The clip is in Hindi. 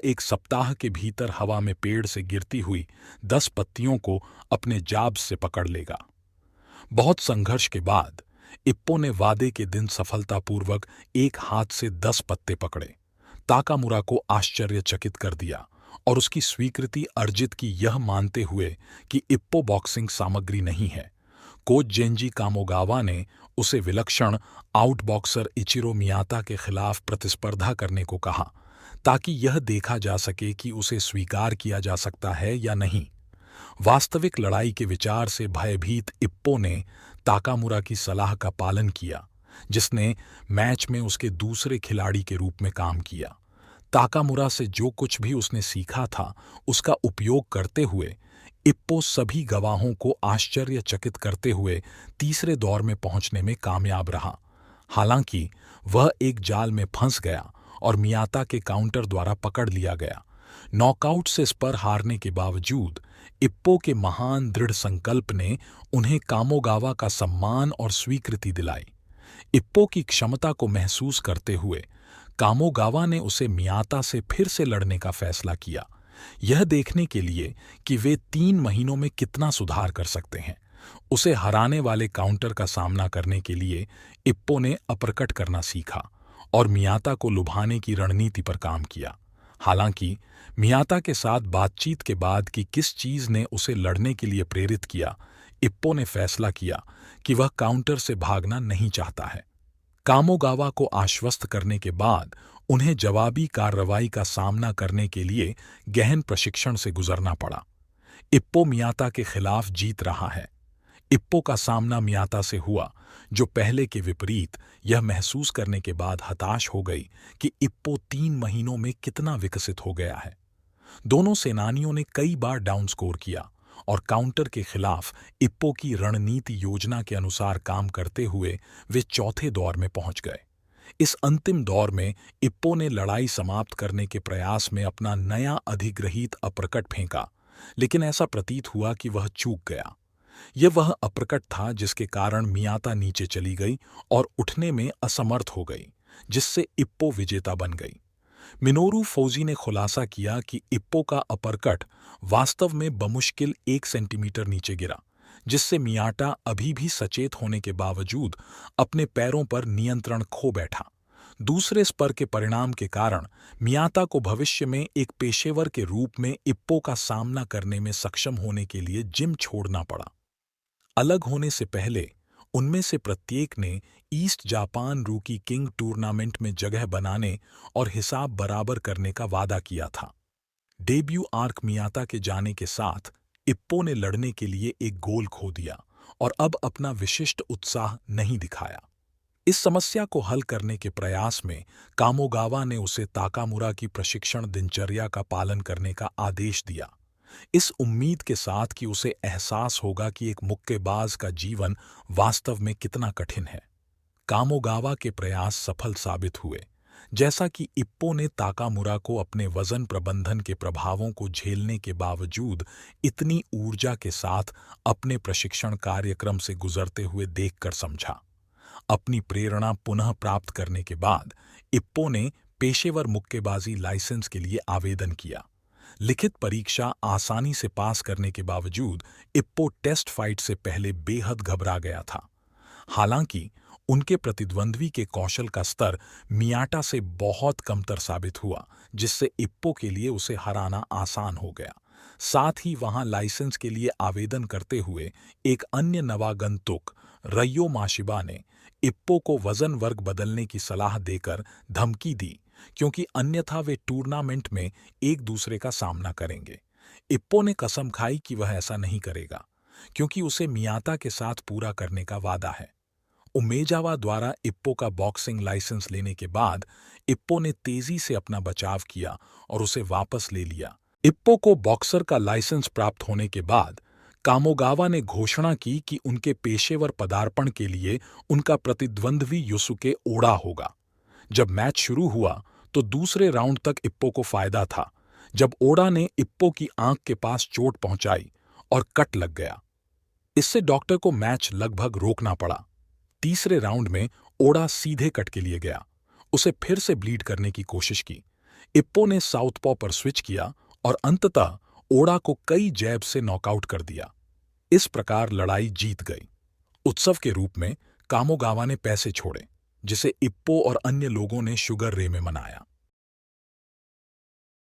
एक सप्ताह के भीतर हवा में पेड़ से गिरती हुई 10 पत्तियों को अपने जाब से पकड़ लेगा। बहुत संघर्ष के बाद इप्पो ने वादे के दिन सफलतापूर्वक एक हाथ से 10 पत्ते पकड़े। ताकामुरा को आश्चर्यचकित कर दिया और उसकी स्वीकृति अर्जित की यह मानते हुए कि इप्पो बॉक्सिंग सामग्री नहीं है। कोच जेंजी कामोगावा ने उसे विलक्षण आउटबॉक्सर इचिरो मियाता के खिलाफ प्रतिस्पर्धा करने को कहा, ताकि यह देखा जा सके कि उसे स्वीकार किया जा सकता है या नहीं। वास्तविक लड़ाई के विचार से भयभीत इप्पो ने ताकामुरा की सलाह का पालन किया, जिसने मैच में उसके दूसरे खिलाड़ी के रूप में काम किया। ताकामुरा से जो कुछ भी उसने सीखा था, उसका उपयोग करते हुए इप्पो सभी गवाहों को आश्चर्यचकित करते हुए तीसरे दौर में पहुंचने में कामयाब रहा। हालांकि वह एक जाल में फंस गया और मियाता के काउंटर द्वारा पकड़ लिया गया। नॉकआउट से इस पर हारने के बावजूद इप्पो के महान दृढ़ संकल्प ने उन्हें कामोगावा का सम्मान और स्वीकृति दिलाई। इप्पो की क्षमता को महसूस करते हुए कामोगावा ने उसे मियाता से फिर से लड़ने का फैसला किया, यह देखने के लिए कि वे 3 महीनों में कितना सुधार कर सकते हैं। उसे हराने वाले काउंटर का सामना करने के लिए इप्पो ने अपरकट करना सीखा और मियाता को लुभाने की रणनीति पर काम किया। हालांकि मियाता के साथ बातचीत के बाद कि किस चीज ने उसे लड़ने के लिए प्रेरित किया, इप्पो ने फैसला किया कि वह काउंटर से भागना नहीं चाहता है। कामोगावा को आश्वस्त करने के बाद उन्हें जवाबी कार्रवाई का सामना करने के लिए गहन प्रशिक्षण से गुजरना पड़ा। इप्पो मियाता के खिलाफ जीत रहा है। इप्पो का सामना मियाता से हुआ, जो पहले के विपरीत यह महसूस करने के बाद हताश हो गई कि इप्पो 3 महीनों में कितना विकसित हो गया है। दोनों सेनानियों ने कई बार डाउन स्कोर किया और काउंटर के खिलाफ इप्पो की रणनीति योजना के अनुसार काम करते हुए वे चौथे दौर में पहुंच गए। इस अंतिम दौर में इप्पो ने लड़ाई समाप्त करने के प्रयास में अपना नया अधिग्रहित अपरकट फेंका, लेकिन ऐसा प्रतीत हुआ कि वह चूक गया। यह वह अपरकट था जिसके कारण मियाता नीचे चली गई और उठने में असमर्थ हो गई, जिससे इप्पो विजेता बन गई। मिनोरू फौजी ने खुलासा किया कि इप्पो का अपरकट वास्तव में बमुश्किल 1 सेंटीमीटर नीचे गिरा, जिससे मियाटा अभी भी सचेत होने के बावजूद अपने पैरों पर नियंत्रण खो बैठा। दूसरे स्पर के परिणाम के कारण मियाता को भविष्य में एक पेशेवर के रूप में इप्पो का सामना करने में सक्षम होने के लिए जिम छोड़ना पड़ा। अलग होने से पहले उनमें से प्रत्येक ने ईस्ट जापान रूकी किंग टूर्नामेंट में जगह बनाने और हिसाब बराबर करने का वादा किया था। डेब्यू आर्क मियाता के जाने के साथ इप्पो ने लड़ने के लिए एक गोल खो दिया और अब अपना विशिष्ट उत्साह नहीं दिखाया। इस समस्या को हल करने के प्रयास में कामोगावा ने उसे ताकामुरा की प्रशिक्षण दिनचर्या का पालन करने का आदेश दिया, इस उम्मीद के साथ कि उसे एहसास होगा कि एक मुक्केबाज का जीवन वास्तव में कितना कठिन है। कामोगावा के प्रयास सफल साबित हुए, जैसा कि इप्पो ने ताकामुरा को अपने वजन प्रबंधन के प्रभावों को झेलने के बावजूद इतनी ऊर्जा के साथ अपने प्रशिक्षण कार्यक्रम से गुजरते हुए देखकर समझा। अपनी प्रेरणा पुनः प्राप्त करने के बाद इप्पो ने पेशेवर मुक्केबाजी लाइसेंस के लिए आवेदन किया। लिखित परीक्षा आसानी से पास करने के बावजूद इप्पो टेस्ट फाइट से पहले बेहद घबरा गया था। हालांकि उनके प्रतिद्वंद्वी के कौशल का स्तर मियाटा से बहुत कमतर साबित हुआ, जिससे इप्पो के लिए उसे हराना आसान हो गया। साथ ही वहां लाइसेंस के लिए आवेदन करते हुए एक अन्य नवागंतुक रयो माशिबा ने इप्पो को वजन वर्ग बदलने की सलाह देकर धमकी दी, क्योंकि अन्यथा वे टूर्नामेंट में एक दूसरे का सामना करेंगे। इप्पो ने कसम खाई कि वह ऐसा नहीं करेगा, क्योंकि उसे मियाता के साथ पूरा करने का वादा है। उमेजावा द्वारा इप्पो का बॉक्सिंग लाइसेंस लेने के बाद इप्पो ने तेजी से अपना बचाव किया और उसे वापस ले लिया। इप्पो को बॉक्सर का लाइसेंस प्राप्त होने के बाद कामोगावा ने घोषणा की कि उनके पेशेवर पदार्पण के लिए उनका प्रतिद्वंद्वी युसुके ओडा होगा। जब मैच शुरू हुआ तो दूसरे राउंड तक इप्पो को फायदा था, जब ओडा ने इप्पो की आंख के पास चोट पहुंचाई और कट लग गया। इससे डॉक्टर को मैच लगभग रोकना पड़ा। तीसरे राउंड में ओडा सीधे कट के लिए गया। उसे फिर से ब्लीड करने की कोशिश की। इप्पो ने साउथपॉ पर स्विच किया और अंततः ओडा को कई जैब से नॉकआउट कर दिया। इस प्रकार लड़ाई जीत गई। उत्सव के रूप में कामोगावा ने पैसे छोड़े, जिसे इप्पो और अन्य लोगों ने शुगर रे में मनाया।